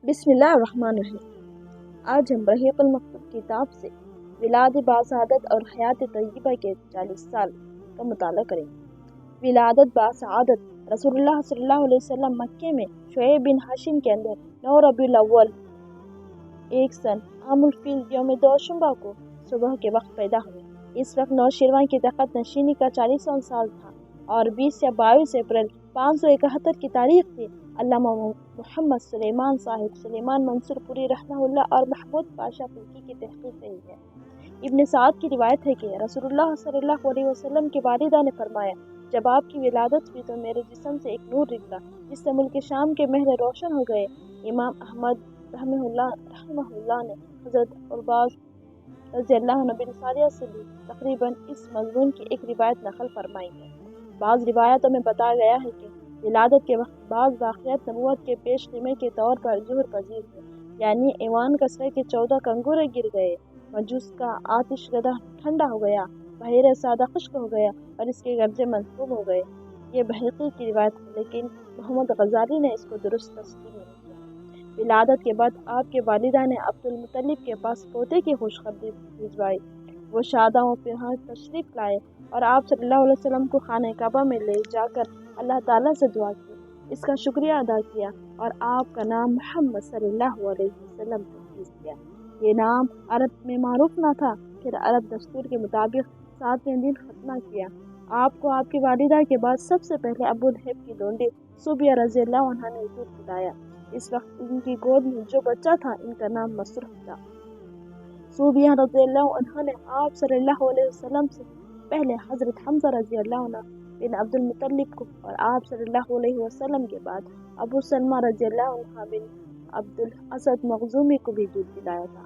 बिस्मिल्लाहिर्रहमानिर्रहीम। आज हम रहीक़ुल मकतूब किताब से विलाद बासआदत और हयात तय्यबा के 40 साल का मुताला करेंगे। विलादत बासआदत रसूलुल्लाह सल्लल्लाहु अलैहि वसल्लम मक्के में शुएब बिन हाशिम के अंदर 9 रबीउल अव्वल एक सन आमुल फील यौम दोशंबा को सुबह के वक्त पैदा हुए। इस वक्त नौशीरवां की तख़त नशीनी का 40वां साल था और 20 या 22 अप्रैल 571 की तारीख थी। अल्लामा मोहम्मद सुलेमान साहिब सुलेमान मंसूर पुरी रहमहुल्लाह और महमूद पाशा फुल्की की तहकीक रही है। इब्न साद की रिवायत है कि रसूलुल्लाह सल्लल्लाहु अलैहि वसल्लम की वालिदा ने फरमाया, जब आपकी विलादत हुई तो मेरे जिस्म से एक नूर निकला जिससे मुल्क शाम के महल रोशन हो गए। इमाम अहमद रहमहुल्लाह ने हज़रत उरबाज रज़ियल्लाहु अन्हु बिन सारिया से भी तकरीबन इस मज़मून की एक रिवायत नकल फरमाई है। बाज़ रिवायतों में बताया गया है कि विलादत के वक्त बाज़ वाक़ियात नबूवत के पेश ख़ीमे के तौर पर ज़ुहर पजीर थे, यानी ईवान कसरे के 14 कंगूरे गिर गए, मजूस का आतिश गदा ठंडा हो गया, बहीर सादा खुश्क हो गया और इसके गर्जे मंसूब हो गए। ये बहक़ी की रिवायत है, लेकिन मोहम्मद गज़ाली ने इसको दुरुस्त तस्लीम नहीं किया। विलादत के बाद आपके वालिदा ने अब्दुल मुत्तलिब के पास पोते की खुशखबरी भिजवाई। वो शादा व फिर तशरीफ़ लाए और आप सल्लल्लाहु अलैहि वसल्लम को खाने काबा में ले जाकर अल्लाह ताला से दुआ की, इसका शुक्रिया अदा किया और आपका नाम मोहम्मद सल्लल्लाहु अलैहि वसल्लम तजवीज़ किया। ये नाम अरब में मारूफ ना था। फिर अरब दस्तूर के मुताबिक 7वें दिन खतना किया। आपको आपकी वालिदा के बाद सबसे पहले अबू लहब की लोंडी सूबिया रज़ियल्लाहु अन्हा ने दूध पिलाया। इस वक्त इनकी गोद में जो बच्चा था, इनका नाम मसरूह था। सूबिया रज़ियल्लाहु अन्हा ने आप सल्लल्लाहु अलैहि वसल्लम से पहले हज़रत हमज़ा रज़ियल्लाहु अन्हु बिन अब्दुल मुत्तलिब को और आप सल्लल्लाहु अलैहि वसल्लम के बाद अबू सलमा रज़ियल्लाहु अन्हा बिन अब्दुल असद मखज़ूमी को भी दूध पिलाया था।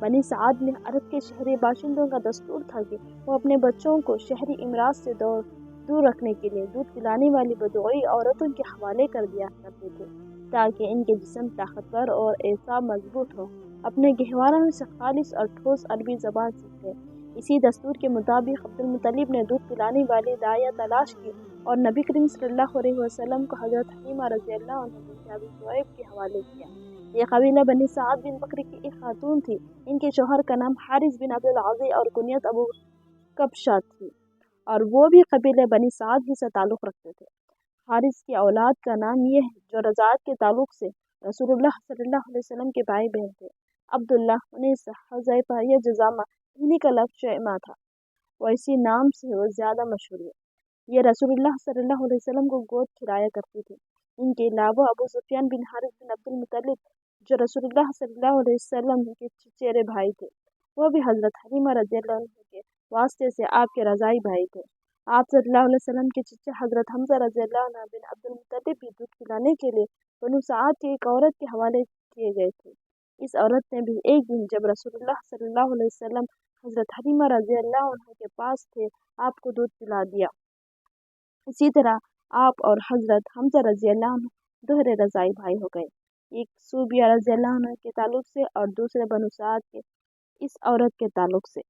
बनी साद में अरब के शहरी बाशिंदों का दस्तूर था कि वो अपने बच्चों को शहरी इमराज से दूर रखने के लिए दूध पिलाने वाली बदोई औरतों के हवाले कर दिया करते थे, ताकि इनके जिस्म ताकतवर और एसाब मजबूत हो, अपने गहवारों में से खालिस और ठोस अरबी ज़बान सीखें। इसी दस्तूर के मुताबिक अब्दुल मुत्तलिब ने दूध पिलाने वाली दाया तलाश की और नबी करीम सल्लल्लाहु अलैहि वसल्लम को हज़रत हलीमा रज़ियल्लाहु अन्हा बिन्त अबी शुऐब के हवाले किया। ये कबीला बनी साद बिन बकरी की एक खातून थी। इनके शौहर का नाम हारिस बिन अब्दुल अज़ीज़ और कुनियत अबू कबशा थी और वो भी कबीले बनी साद ही से ताल्लुक़ रखते थे। हारिस की औलाद का नाम ये है जो रज़ात के ताल्लुक़ से रसूलुल्लाह सल्लल्लाहु अलैहि वसल्लम के भाई बहन थे। अब्दुल्लाह, उनीस, हुज़ैफ़ा, या जज़ामा, इन्हीं का लफ्ज़ शैमा था। वो इसी नाम से वो ज़्यादा मशहूर है। ये रसूलुल्लाह सल्लल्लाहु अलैहि वसल्लम को गोद खिलाया करती थी। इनके अलावा अबू सुफियान बिन हारिस बिन अब्दुल मुत्तलिब, जो रसूलुल्लाह सल्लल्लाहु अलैहि वसल्लम के चचेरे भाई थे, वो भी हज़रत हलीमा रज़ियल्लाहु अन्हा के वास्ते से आपके रज़ाई भाई थे। आप सल्लल्लाहु अलैहि वसल्लम के चचा हज़रत हमज़ा रज़ियल्लाहु अन्हु बिन अब्दुल मुत्तलिब भी दूध पिलाने के लिए बनु साद की एक औरत के हवाले किए गए थे। इस औरत ने भी एक दिन जब रसूलुल्लाह सल्लल्लाहु अलैहि वसल्लम हज़रत हलीमा रज़ियल्लाहु अन्हा के पास थे, आपको दूध पिला दिया। इसी तरह आप और हज़रत हमज़ा रज़ियल्लाहु अन्हु दोहरे रज़ाई भाई हो गए, एक सूबिया रज़ियल्लाहु अन्हा के ताल्लुक़ से और दूसरे बनु साद के इस औरत के ताल्लुक़ से।